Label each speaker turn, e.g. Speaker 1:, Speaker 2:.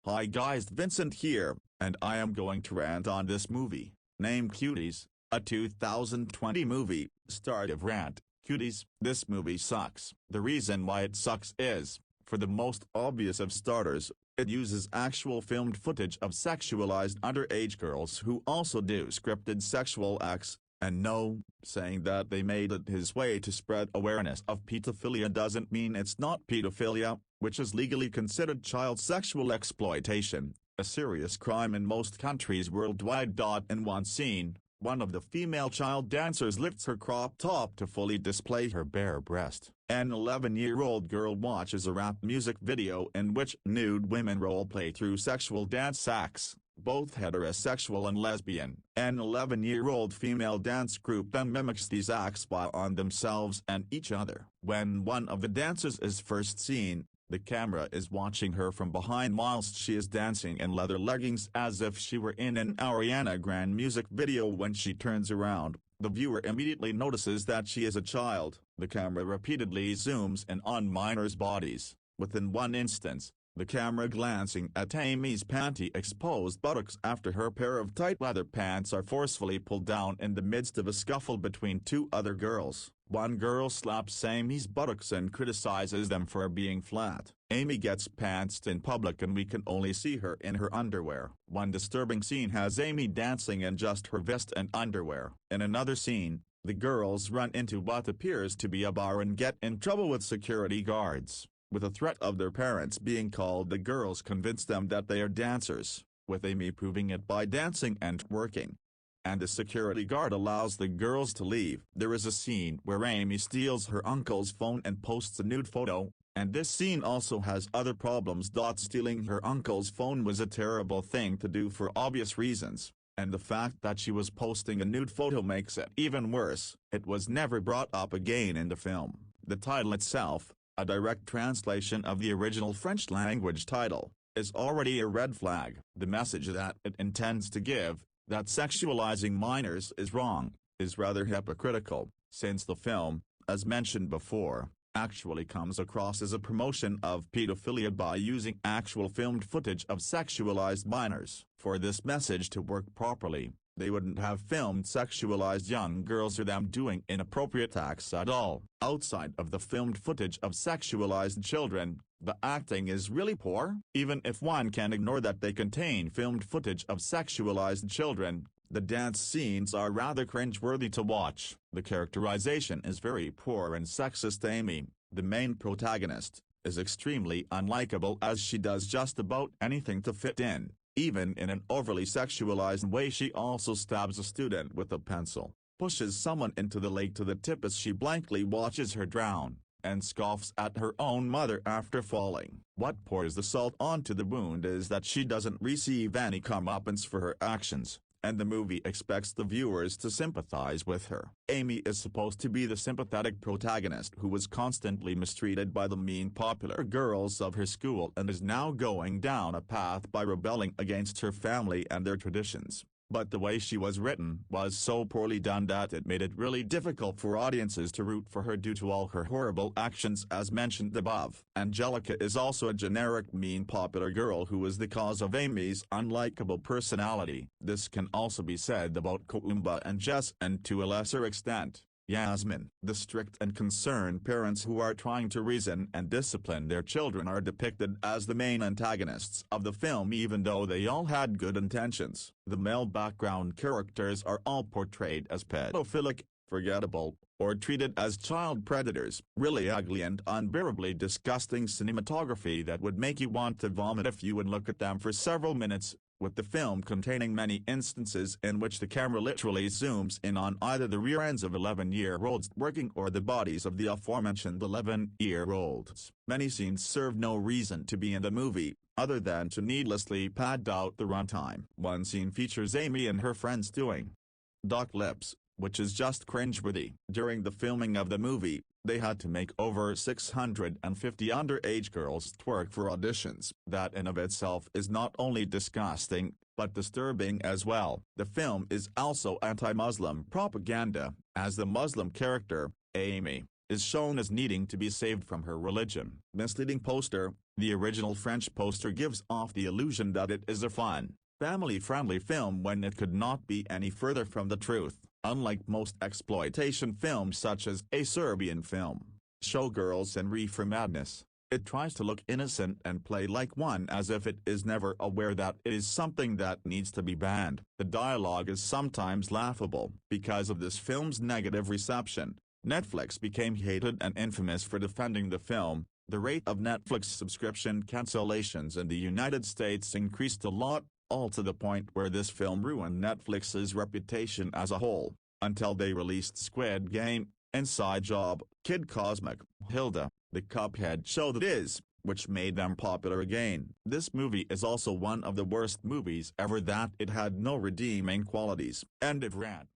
Speaker 1: Hi guys, Vincent here, and I am going to rant on this movie, named Cuties, a 2020 movie, starred of Rant, Cuties. This movie sucks. The reason why it sucks is, for the most obvious of starters, it uses actual filmed footage of sexualized underage girls who also do scripted sexual acts, and no, saying that they made it his way to spread awareness of pedophilia doesn't mean it's not pedophilia, which is legally considered child sexual exploitation, a serious crime in most countries worldwide. In one scene, one of the female child dancers lifts her crop top to fully display her bare breast. An 11-year-old girl watches a rap music video in which nude women role-play through sexual dance acts, both heterosexual and lesbian. An 11-year-old female dance group then mimics these acts while on themselves and each other. When one of the dancers is first seen, the camera is watching her from behind whilst she is dancing in leather leggings as if she were in an Ariana Grande music video. When she turns around, the viewer immediately notices that she is a child. The camera repeatedly zooms in on minors' bodies, within one instance, the camera glancing at Amy's panty-exposed buttocks after her pair of tight leather pants are forcefully pulled down in the midst of a scuffle between two other girls. One girl slaps Amy's buttocks and criticizes them for being flat. Amy gets pantsed in public and we can only see her in her underwear. One disturbing scene has Amy dancing in just her vest and underwear. In another scene, the girls run into what appears to be a bar and get in trouble with security guards. With a threat of their parents being called, the girls convince them that they are dancers, with Amy proving it by dancing and twerking. And the security guard allows the girls to leave. There is a scene where Amy steals her uncle's phone and posts a nude photo, and this scene also has other problems. Stealing her uncle's phone was a terrible thing to do for obvious reasons, and the fact that she was posting a nude photo makes it even worse. It was never brought up again in the film. The title itself, a direct translation of the original French language title, is already a red flag. The message that it intends to give, that sexualizing minors is wrong, is rather hypocritical, since the film, as mentioned before, actually comes across as a promotion of pedophilia by using actual filmed footage of sexualized minors. For this message to work properly, they wouldn't have filmed sexualized young girls or them doing inappropriate acts at all. Outside of the filmed footage of sexualized children, the acting is really poor. Even if one can ignore that they contain filmed footage of sexualized children, the dance scenes are rather cringe-worthy to watch. The characterization is very poor and sexist. Amy, the main protagonist, is extremely unlikable as she does just about anything to fit in. Even in an overly sexualized way, she also stabs a student with a pencil, pushes someone into the lake to the tip as she blankly watches her drown, and scoffs at her own mother after falling. What pours the salt onto the wound is that she doesn't receive any comeuppance for her actions, and the movie expects the viewers to sympathize with her. Amy is supposed to be the sympathetic protagonist who was constantly mistreated by the mean popular girls of her school and is now going down a path by rebelling against her family and their traditions. But the way she was written was so poorly done that it made it really difficult for audiences to root for her due to all her horrible actions as mentioned above. Angelica is also a generic mean popular girl who is the cause of Amy's unlikable personality. This can also be said about Koumba and Jess, and to a lesser extent, Yasmin. The strict and concerned parents who are trying to reason and discipline their children are depicted as the main antagonists of the film, even though they all had good intentions. The male background characters are all portrayed as pedophilic, forgettable, or treated as child predators. Really ugly and unbearably disgusting cinematography that would make you want to vomit if you would look at them for several minutes, with the film containing many instances in which the camera literally zooms in on either the rear ends of 11-year-olds working or the bodies of the aforementioned 11-year-olds. Many scenes serve no reason to be in the movie, other than to needlessly pad out the runtime. One scene features Amy and her friends doing duck lips, which is just cringeworthy. During the filming of the movie, they had to make over 650 underage girls twerk for auditions. That in of itself is not only disgusting, but disturbing as well. The film is also anti-Muslim propaganda, as the Muslim character, Amy, is shown as needing to be saved from her religion. Misleading poster, The original French poster gives off the illusion that it is a fun, family-friendly film when it could not be any further from the truth. Unlike most exploitation films such as a Serbian film, Showgirls and Reefer Madness, it tries to look innocent and play like one as if it is never aware that it is something that needs to be banned. The dialogue is sometimes laughable. Because of this film's negative reception, Netflix became hated and infamous for defending the film. The rate of Netflix subscription cancellations in the United States increased a lot, all to the point where this film ruined Netflix's reputation as a whole, until they released Squid Game, Inside Job, Kid Cosmic, Hilda, The Cuphead Show That Is, which made them popular again. This movie is also one of the worst movies ever that it had no redeeming qualities. End of rant.